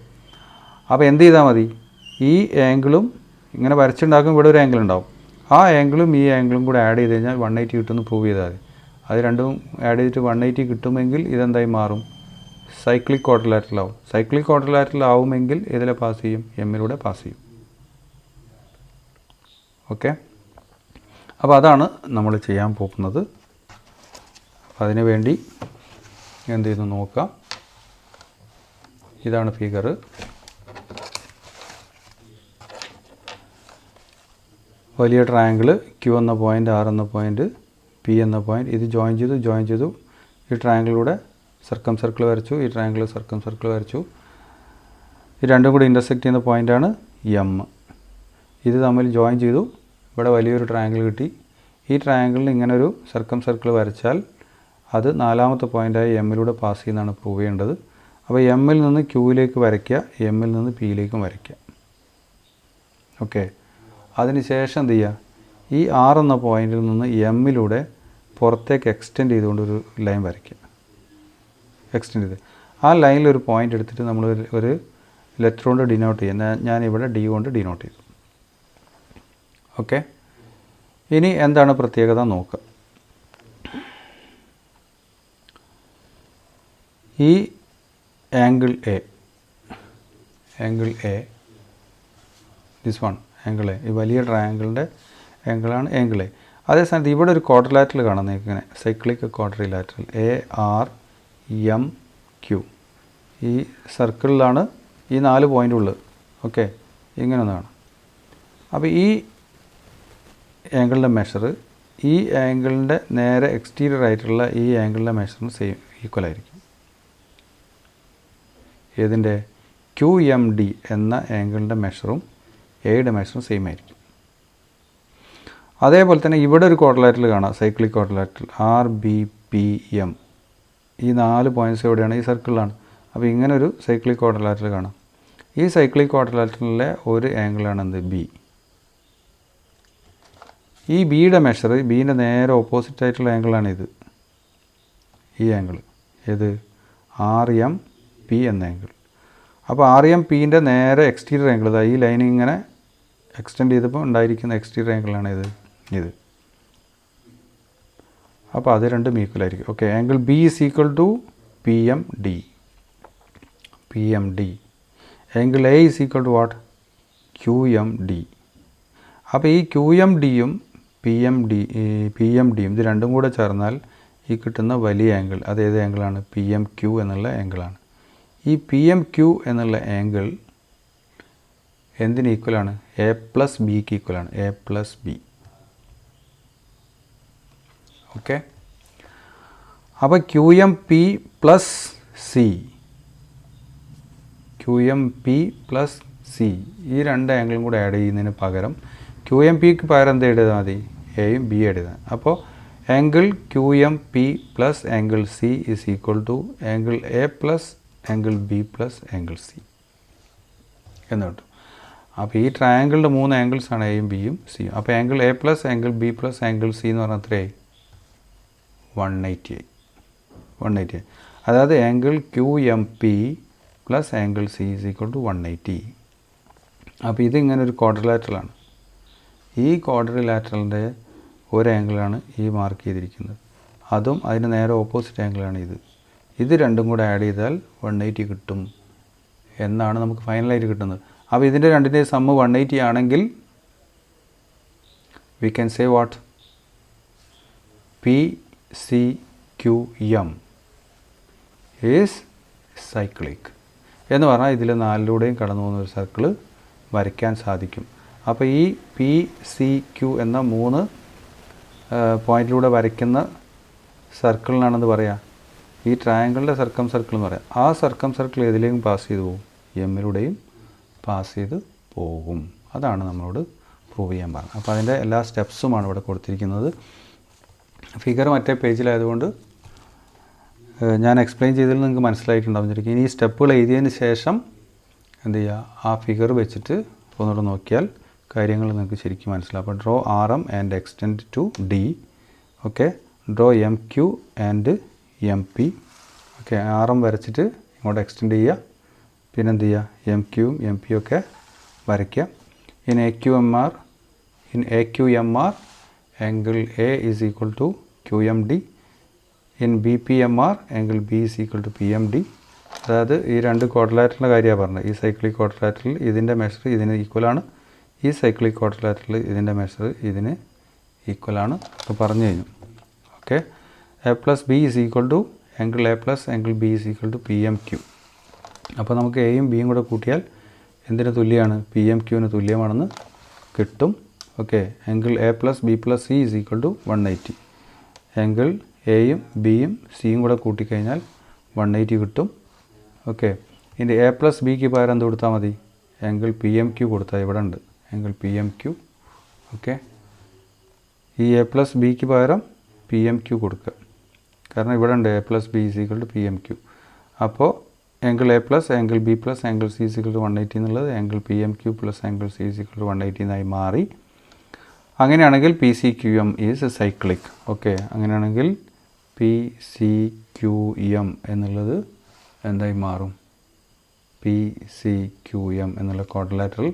അപ്പോൾ എന്ത് ചെയ്താൽ മതി? ഈ ആംഗിളും ഇങ്ങനെ വരച്ചുണ്ടാക്കും, ഇവിടെ ഒരു ആംഗിൾ ഉണ്ടാവും. ആ ആംഗിളും ഈ ആംഗിളും കൂടെ ആഡ് ചെയ്ത് കഴിഞ്ഞാൽ 180 കിട്ടുമെന്ന് പ്രൂവ് ചെയ്താൽ മതി. അത് രണ്ടും ആഡ് ചെയ്തിട്ട് 180 കിട്ടുമെങ്കിൽ ഇതെന്തായി മാറും? സൈക്ലിക് ക്വാഡ്രിലാറ്ററൽ ആവും. സൈക്ലിക് ക്വാഡ്രിലാറ്ററൽ ആവുമെങ്കിൽ ഇതിലെ പാസ് ചെയ്യും? എമ്മിലൂടെ പാസ് ചെയ്യും. ഓക്കെ, അപ്പോൾ അതാണ് നമ്മൾ ചെയ്യാൻ പോകുന്നത്. അപ്പോൾ അതിനു വേണ്ടി എന്ത് ചെയ്യുന്നു നോക്കാം. ഇതാണ് ഫിഗർ. വലിയ ട്രയാങ്കിൾ, ക്യൂ എന്ന പോയിൻ്റ്, ആർ എന്ന പോയിൻ്റ്, പി എന്ന പോയിൻ്റ്, ഇത് ജോയിൻ ചെയ്തു. ഈ ട്രയാങ്കിളിലൂടെ സർക്കിൾ വരച്ചു, ഈ ട്രയാങ്കിൾ സർക്കിൾ വരച്ചു. ഈ രണ്ടും കൂടി ഇൻ്റർസെക്റ്റ് ചെയ്യുന്ന പോയിൻ്റാണ് എം. ഇത് തമ്മിൽ ജോയിൻ ചെയ്തു, ഇവിടെ വലിയൊരു ട്രയാങ്കിൾ കിട്ടി. ഈ ട്രയാങ്കിളിൽ ഇങ്ങനെ ഒരു സർക്കിൾ വരച്ചാൽ അത് 4ാമത്തെ പോയിൻ്റായി എമ്മിലൂടെ പാസ് ചെയ്യുന്നതാണ് പ്രൂവ് ചെയ്യേണ്ടത്. അപ്പോൾ എമ്മിൽ നിന്ന് ക്യൂവിലേക്ക് വരയ്ക്കുക, എമ്മിൽ നിന്ന് പിയിലേക്കും വരയ്ക്കുക. ഓക്കെ, അതിനുശേഷം എന്ത് ചെയ്യുക? ഈ ആർ എന്ന പോയിന്റിൽ നിന്ന് എമ്മിലൂടെ പുറത്തേക്ക് എക്സ്റ്റെൻഡ് ചെയ്തുകൊണ്ടൊരു ലൈൻ വരയ്ക്കുക. എക്സ്റ്റെൻഡ് ചെയ്ത് ആ ലൈനിൽ ഒരു പോയിൻ്റ് എടുത്തിട്ട് നമ്മൾ ഒരു ലെറ്റർ കൊണ്ട് ഡിനോട്ട് ചെയ്യുക. ഞാനിവിടെ ഡി കൊണ്ട് ഡിനോട്ട് ചെയ്തു. ഓക്കെ, ഇനി എന്താണ് പ്രത്യേകത നോക്കുക. ഈ angle A this one angle A, ഈ വലിയ ട്രയാങ്കിളിൻ്റെ ആംഗിളാണ് ആംഗിൾ എ. അതേ സ്ഥാനത്ത് ഇവിടെ ഒരു ക്വാഡ്രിലാറ്ററൽ കാണാം നിങ്ങൾക്ക്, ഇങ്ങനെ സൈക്ലിക് ക്വാഡ്രിലാറ്ററൽ ARMQ. ഈ സർക്കിളിലാണ് ഈ 4 പോയിൻ്റ് ഉള്ളത്. ഓക്കെ, ഇങ്ങനെ ഒന്ന് കാണാം. അപ്പോൾ ഈ ആംഗിളിൻ്റെ മെഷർ ഈ ആംഗിളിൻ്റെ നേരെ എക്സ്റ്റീരിയർ ആയിട്ടുള്ള ഈ ആംഗിളിൻ്റെ മെഷറിന് ഈക്വൽ ആയിരിക്കും. ഏതിൻ്റെ? QMD എന്ന ആംഗിളിൻ്റെ മെഷറും എയുടെ മെഷറും സെയിം ആയിരിക്കും. അതേപോലെ തന്നെ ഇവിടെ ഒരു ക്വാഡ്രിലാറ്ററൽ കാണാം, സൈക്ലിക് ക്വാഡ്രിലാറ്ററൽ RBPM. ഈ 4 പോയിൻറ്റ്സ് എവിടെയാണ്? ഈ സർക്കിളിലാണ്. അപ്പോൾ ഇങ്ങനെ ഒരു സൈക്ലിക് ക്വാഡ്രിലാറ്ററൽ കാണാം. ഈ സൈക്ലിക് ക്വാഡ്രിലാറ്ററലിലെ ഒരു ആംഗിളാണ് എന്ത്? B. ഈ ബിയുടെ മെഷർ, ബീൻ്റെ നേരെ ഓപ്പോസിറ്റ് ആയിട്ടുള്ള ആംഗിളാണ് ഇത്, ഈ ആംഗിൾ. ഏത്? RMP എന്ന ആംഗിൾ. അപ്പോൾ RMPൻ്റെ നേരെ എക്സ്റ്റീരിയർ ആംഗിൾ, ഈ ലൈൻ ഇങ്ങനെ എക്സ്റ്റെൻഡ് ചെയ്തപ്പോൾ ഉണ്ടായിരിക്കുന്ന എക്സ്റ്റീരിയർ ആംഗിളാണ് ഇത്. അപ്പോൾ അത് രണ്ടും ഈക്വൽ ആയിരിക്കും. Okay, angle B is equal to PMD. Angle A is equal to what? QMD. അപ്പോൾ ഈ QMDയും PMDയും ഇത് രണ്ടും കൂടെ ചേർന്നാൽ ഈ കിട്ടുന്ന വലിയ ആംഗിൾ അത് ഏത് ആംഗിളാണ്? PMQ എന്നുള്ള ആംഗിളാണ്. ഈ PMQ എന്നുള്ള ആംഗിൾ എന്തിന് ഈക്വലാണ്? എ പ്ലസ് ബിക്ക് ഈക്വലാണ്. A plus B. ഓക്കെ. അപ്പോൾ Q M P plus C, Q M P plus C, ഈ രണ്ട് ആംഗിളും കൂടെ ആഡ് ചെയ്യുന്നതിന് പകരം ക്യു എം പിക്ക് പകരം എന്ത് എഴുതാൽ മതി? എയും ബി എഴുതാം. അപ്പോൾ angle Q M P plus angle C is equal to angle A plus angle B plus angle C എന്ന് കിട്ടും. അപ്പോൾ ഈ ട്രയാങ്കിളിൻ്റെ 3 ആംഗിൾസാണ് എയും ബിയും സിയും. അപ്പോൾ angle A plus angle B plus angle C എന്ന് പറഞ്ഞാൽ എത്രയായി? 180 ആയി. 180. അതായത് angle Q M P plus angle C is equal to 180. അപ്പോൾ ഇതിങ്ങനെ ഒരു ക്വാഡ്രിലാറ്ററലാണ്. ഈ ക്വാഡ്രിലാറ്ററലിൻ്റെ ഒരു ആംഗിളാണ് ഈ മാർക്ക് ചെയ്തിരിക്കുന്നത്. അതും അതിന് നേരെ ഓപ്പോസിറ്റ് ആംഗിളാണ് ഇത്. ഇത് രണ്ടും കൂടെ ആഡ് ചെയ്താൽ 180 കിട്ടും എന്നാണ് നമുക്ക് ഫൈനലായിട്ട് കിട്ടുന്നത്. അപ്പോൾ ഇതിൻ്റെ രണ്ടിൻ്റെ സമ്മ് 180 ആണെങ്കിൽ V can say what? P C Q M is cyclic എന്ന് പറഞ്ഞാൽ ഇതിൽ 4ലൂടെയും കടന്നു പോകുന്ന ഒരു സർക്കിള് വരയ്ക്കാൻ സാധിക്കും. അപ്പോൾ ഈ പി സി ക്യു എന്ന 3 പോയിന്റിലൂടെ വരയ്ക്കുന്ന സർക്കിളിനാണെന്ന് പറയാം ഈ ട്രയാങ്കിളിൻ്റെ സർക്കം സർക്കിൾ എന്ന് പറയാം. ആ സർക്കം സർക്കിൾ ഏതിലേക്കും പാസ് ചെയ്ത് പോകും? എമ്മിലൂടെയും പാസ് ചെയ്ത് പോകും. അതാണ് നമ്മളോട് പ്രൂവ് ചെയ്യാൻ പറഞ്ഞത്. അപ്പോൾ അതിൻ്റെ എല്ലാ സ്റ്റെപ്സുമാണ് ഇവിടെ കൊടുത്തിരിക്കുന്നത്. ഫിഗർ മറ്റേ പേജിലായതുകൊണ്ട് ഞാൻ എക്സ്പ്ലെയിൻ ചെയ്തതിൽ നിങ്ങൾക്ക് മനസ്സിലായിട്ടുണ്ടാവും. ഇനി ഈ സ്റ്റെപ്പുകൾ എഴുതിയതിന് ശേഷം എന്ത് ചെയ്യുക? ആ ഫിഗർ വെച്ചിട്ട് ഒന്നുകൂടെ നോക്കിയാൽ കാര്യങ്ങൾ നിങ്ങൾക്ക് ശരിക്കും മനസ്സിലാവും. അപ്പോൾ draw R M and extend to D. Okay. Draw M Q and M P. Okay. R M വരച്ചിട്ട് ഇങ്ങോട്ട് എക്സ്റ്റെൻഡ് ചെയ്യുക. പിന്നെ എന്ത് ചെയ്യുക? എം ക്യൂവും എം പിയും ഒക്കെ വരയ്ക്കുക. In A Q M R, in A Q M R angle A is equal to Q M D. In B P M R angle B is equal to P M D. അതായത് ഈ രണ്ട് ക്വാഡ്രിലാറ്ററിൻ്റെ കാര്യമാണ് പറഞ്ഞത്. ഈ സൈക്ലിക് ക്വാഡ്രിലാറ്ററിൽ ഇതിൻ്റെ മെഷർ ഇതിന് ഈക്വലാണ്. ഈ സൈക്ലിക് ക്വാഡ്രിലാറ്ററിൽ ഇതിൻ്റെ മെഷർ ഇതിന് ഈക്വലാണ്. അപ്പോൾ പറഞ്ഞു കഴിഞ്ഞു. Okay. A plus B is equal to angle A plus angle B is equal to P M Q. അപ്പോൾ നമുക്ക് എയും ബിയും കൂടെ കൂട്ടിയാൽ എന്തിന് തുല്യമാണ്? പി എം ക്യൂവിന് തുല്യമാണെന്ന് കിട്ടും. Okay. Angle A plus B plus C is equal to 180. Angle എയും ബിയും സിയും കൂടെ കൂട്ടിക്കഴിഞ്ഞാൽ 180 കിട്ടും. ഓക്കെ. ഇനി എ പ്ലസ് ബിക്ക് പകരം എന്ത് കൊടുത്താൽ മതി? ആംഗിൾ പി എം ക്യൂ കൊടുത്താൽ ഇവിടെ ഉണ്ട് angle P M Q. Okay. ഈ എ പ്ലസ് ബിക്ക് പകരം പി എം ക്യൂ കൊടുക്കുക. കാരണം ഇവിടെ ഉണ്ട് A plus B is equal to P M Q. അപ്പോൾ angle A plus angle B plus angle C is equal to 180 എന്നുള്ളത് angle P M Q plus angle C is equal to 180 എന്നായി മാറി. അങ്ങനെയാണെങ്കിൽ P C Q M is cyclic. Okay. അങ്ങനെയാണെങ്കിൽ പി സി ക്യു എം എന്നുള്ളത് എന്തായി മാറും? പി സി ക്യു എം എന്നുള്ള ക്വാഡ്രിലാറ്ററൽ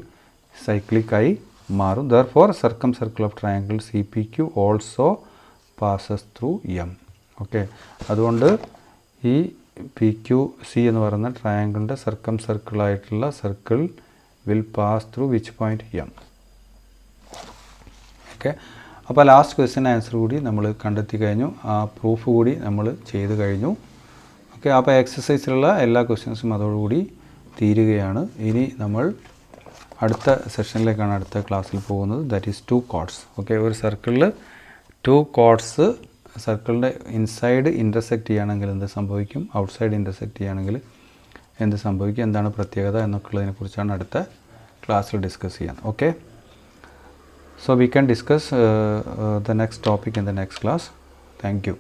സൈക്ലിക്കായി മാറും. Therefore circum circle of triangle C P Q also passes through M. Okay. അതുകൊണ്ട് ഈ പി ക്യു സി എന്ന് പറയുന്ന ട്രയാങ്കിളിൻ്റെ സർക്കം സർക്കിളായിട്ടുള്ള circle will pass through which point M. Okay. അപ്പോൾ ലാസ്റ്റ് ക്വസ്റ്റ്യൻ ആൻസർ കൂടി നമ്മൾ കണ്ടെത്തി കഴിഞ്ഞു. ആ പ്രൂഫ് കൂടി നമ്മൾ ചെയ്ത് കഴിഞ്ഞു. ഓക്കെ. അപ്പോൾ എക്സസൈസിലുള്ള എല്ലാ ക്വസ്റ്റ്യൻസും അതോടുകൂടി തീരുകയാണ്. ഇനി നമ്മൾ അടുത്ത സെഷനിലേക്കാണ് അടുത്ത ക്ലാസ്സിൽ പോകുന്നത്. That is 2 chords. ഓക്കെ. ഒരു സർക്കിളിൽ 2 കോർഡ്സ് സർക്കിളിൻ്റെ ഇൻസൈഡ് ഇൻ്റർസെക്റ്റ് ചെയ്യുകയാണെങ്കിൽ എന്ത് സംഭവിക്കും? ഔട്ട്സൈഡ് ഇൻ്റർസെക്റ്റ് ചെയ്യുകയാണെങ്കിൽ എന്ത് സംഭവിക്കും? എന്താണ് പ്രത്യേകത എന്നൊക്കെയുള്ളതിനെക്കുറിച്ചാണ് അടുത്ത ക്ലാസ്സിൽ ഡിസ്കസ് ചെയ്യാൻ. Okay. So we can discuss the next topic in the next class. Thank you.